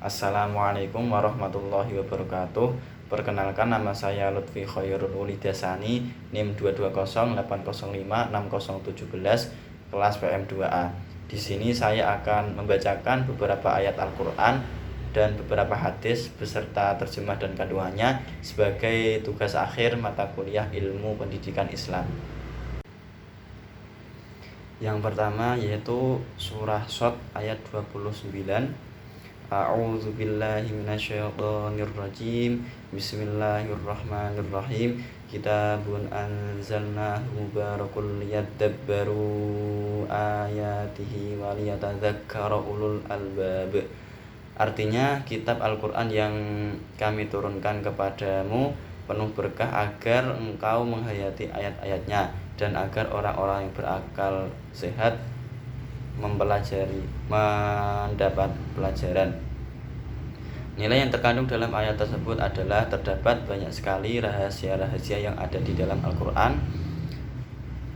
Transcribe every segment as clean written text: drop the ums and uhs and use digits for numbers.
Assalamualaikum warahmatullahi wabarakatuh. Perkenalkan, nama saya Lutfi Khairul Ulidasani, NIM 22080560711, kelas PM2A. Di sini saya akan membacakan beberapa ayat Al-Qur'an dan beberapa hadis beserta terjemah dan kandungannya sebagai tugas akhir mata kuliah Ilmu Pendidikan Islam. Yang pertama yaitu surah Shad ayat 29. A'udzu billahi minasyaitonir rajim. Bismillahirrahmanirrahim. Kitabun anzalnahu mubarakul liyadabbaru ayatihi wa liyatadzakkara ulul albab. Artinya, kitab Al-Qur'an yang kami turunkan kepadamu penuh berkah agar engkau menghayati ayat-ayatnya dan agar orang-orang yang berakal sehat mendapat pelajaran. Nilai yang terkandung dalam ayat tersebut adalah terdapat banyak sekali rahasia-rahasia yang ada di dalam Al-Qur'an.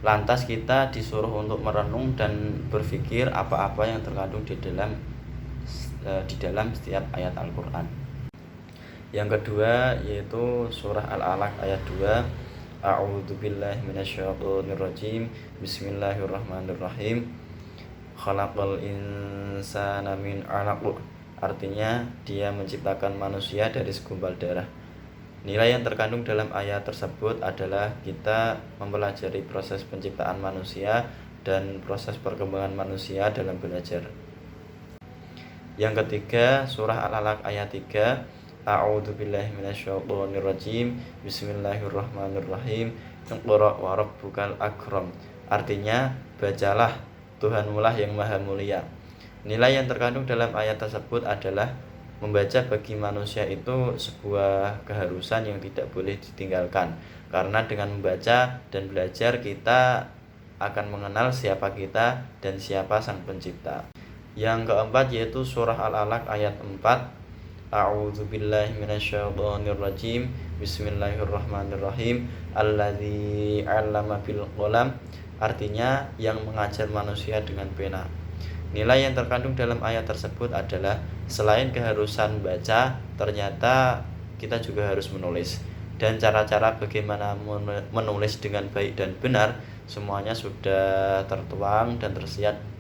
Lantas kita disuruh untuk merenung dan berpikir apa-apa yang terkandung di dalam setiap ayat Al-Qur'an. Yang kedua yaitu surah Al-Alaq ayat 2. A'udzu billahi minasyaitonir rajim. Bismillahirrahmanirrahim. Khalaqal insana min 'alaq. Artinya, dia menciptakan manusia dari segumpal darah. Nilai yang terkandung dalam ayat tersebut adalah kita mempelajari proses penciptaan manusia dan proses perkembangan manusia dalam belajar. Yang ketiga, surah Al-Alaq ayat 3. A'udzu billahi minasyaitonir rajim. Bismillahirrahmanirrahim. Iqra wa rabbukal akram. Artinya, bacalah, Tuhanmu lah yang maha mulia. Nilai yang terkandung dalam ayat tersebut adalah membaca bagi manusia itu sebuah keharusan yang tidak boleh ditinggalkan. Karena dengan membaca dan belajar kita akan mengenal siapa kita dan siapa sang pencipta. Yang keempat yaitu surah Al-Alaq ayat 4. A'udzu billahi minasyaitonir rajim. Bismillahirrahmanirrahim. Alladzi 'allama bil qalam. Artinya, yang mengajar manusia dengan pena. Nilai yang terkandung dalam ayat tersebut adalah selain keharusan baca, ternyata kita juga harus menulis. Dan cara-cara bagaimana menulis dengan baik dan benar semuanya sudah tertuang dan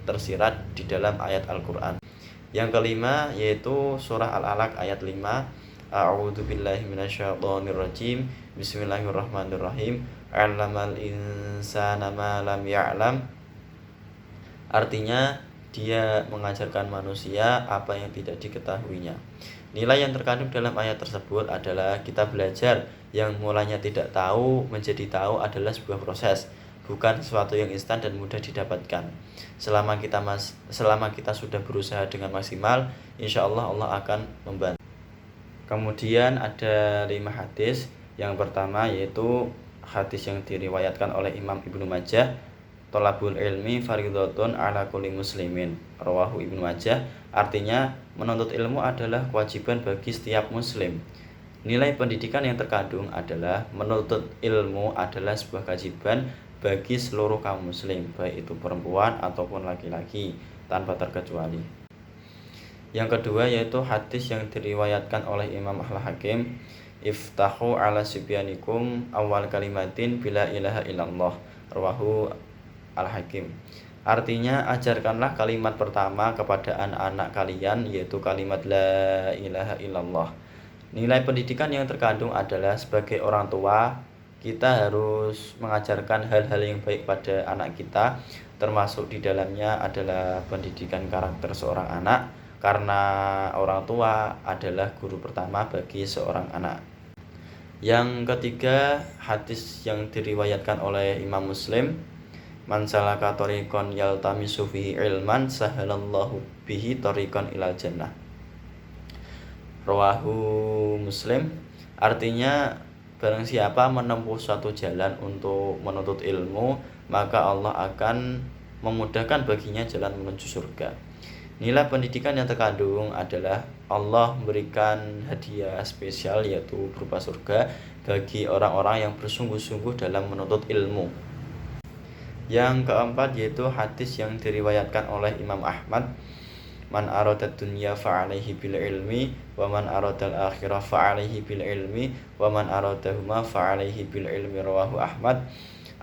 tersirat di dalam ayat Al-Qur'an. Yang kelima yaitu surah Al-Alaq ayat 5. A'udzu billahi minasyaitonir rajim. Bismillahirrahmanirrahim. 'Allamal insana ma lam ya'lam. Artinya, dia mengajarkan manusia apa yang tidak diketahuinya. Nilai yang terkandung dalam ayat tersebut adalah kita belajar yang mulanya tidak tahu menjadi tahu adalah sebuah proses, bukan sesuatu yang instan dan mudah didapatkan. Selama kita sudah berusaha dengan maksimal, insya Allah Allah akan membantu. Kemudian ada 5 hadis. Yang pertama yaitu hadis yang diriwayatkan oleh Imam Ibnu Majah. Thalabul ilmi fardhatun ala kulli muslimin. Rawahu Ibnu Majah. Artinya, menuntut ilmu adalah kewajiban bagi setiap muslim. Nilai pendidikan yang terkandung adalah menuntut ilmu adalah sebuah kewajiban bagi seluruh kaum muslim, baik itu perempuan ataupun laki-laki, tanpa terkecuali. Yang kedua yaitu hadis yang diriwayatkan oleh Imam Al-Hakim. Iftahu ala sibyanikum awal kalimatin bila ilaha illallah. Rawahu Al-Hakim. Artinya, ajarkanlah kalimat pertama kepada anak-anak kalian, yaitu kalimat la ilaha illallah. Nilai pendidikan yang terkandung adalah sebagai orang tua, kita harus mengajarkan hal-hal yang baik pada anak kita, termasuk di dalamnya adalah pendidikan karakter seorang anak, karena orang tua adalah guru pertama bagi seorang anak. Yang ketiga, hadis yang diriwayatkan oleh Imam Muslim. Man salaka thariqan yaltamisu fihi ilman sahalallahu bihi thariqan ilal jannah. Rawahu Muslim. Artinya, barang siapa menempuh suatu jalan untuk menuntut ilmu, maka Allah akan memudahkan baginya jalan menuju surga. Nilai pendidikan yang terkandung adalah Allah memberikan hadiah spesial yaitu berupa surga bagi orang-orang yang bersungguh-sungguh dalam menuntut ilmu. Yang keempat yaitu hadis yang diriwayatkan oleh Imam Ahmad. Man aradad dunya fa'alaihi bil ilmi wa man aradal akhirah fa'alaihi bil ilmi wa man aradahuma fa'alaihi bil ilmi, rawahu Ahmad.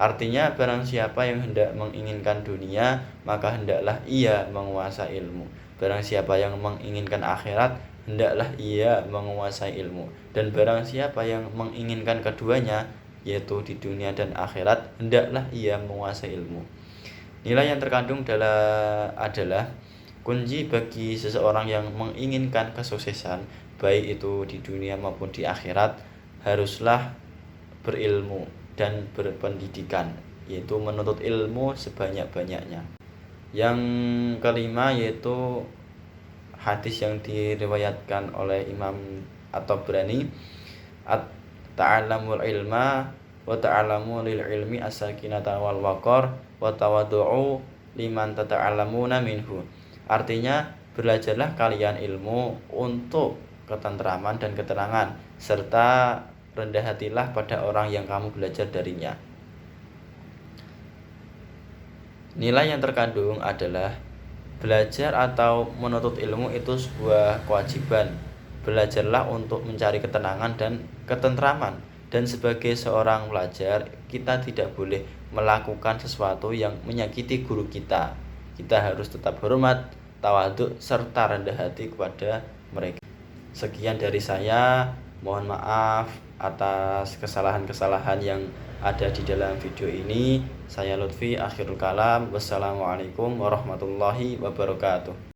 Artinya barang siapa yang hendak menginginkan dunia, maka hendaklah ia menguasai ilmu. Barang siapa yang menginginkan akhirat, hendaklah ia menguasai ilmu. Dan barang siapa yang menginginkan keduanya, yaitu di dunia dan akhirat, hendaklah ia menguasai ilmu. Nilai yang terkandung adalah kunci bagi seseorang yang menginginkan kesuksesan, baik itu di dunia maupun di akhirat, haruslah berilmu dan berpendidikan, yaitu menuntut ilmu sebanyak-banyaknya. Yang kelima yaitu hadis yang diriwayatkan oleh Imam At-Tabrani, ta'allamul ilma wa ta'allamu lil ilmi as-sakinata wal waqar wa tawaddu'u liman tata'allamuna minhu. Artinya, belajarlah kalian ilmu untuk ketentraman dan keterangan, serta rendah hatilah pada orang yang kamu belajar darinya. Nilai yang terkandung adalah belajar atau menuntut ilmu itu sebuah kewajiban. Belajarlah untuk mencari ketenangan dan ketentraman. Dan sebagai seorang pelajar, kita tidak boleh melakukan sesuatu yang menyakiti guru kita. Kita harus tetap hormat, tawaduk, serta rendah hati kepada mereka. Sekian dari saya, mohon maaf atas kesalahan-kesalahan yang ada di dalam video ini. Saya Lutfi, akhirul kalam. Wassalamualaikum warahmatullahi wabarakatuh.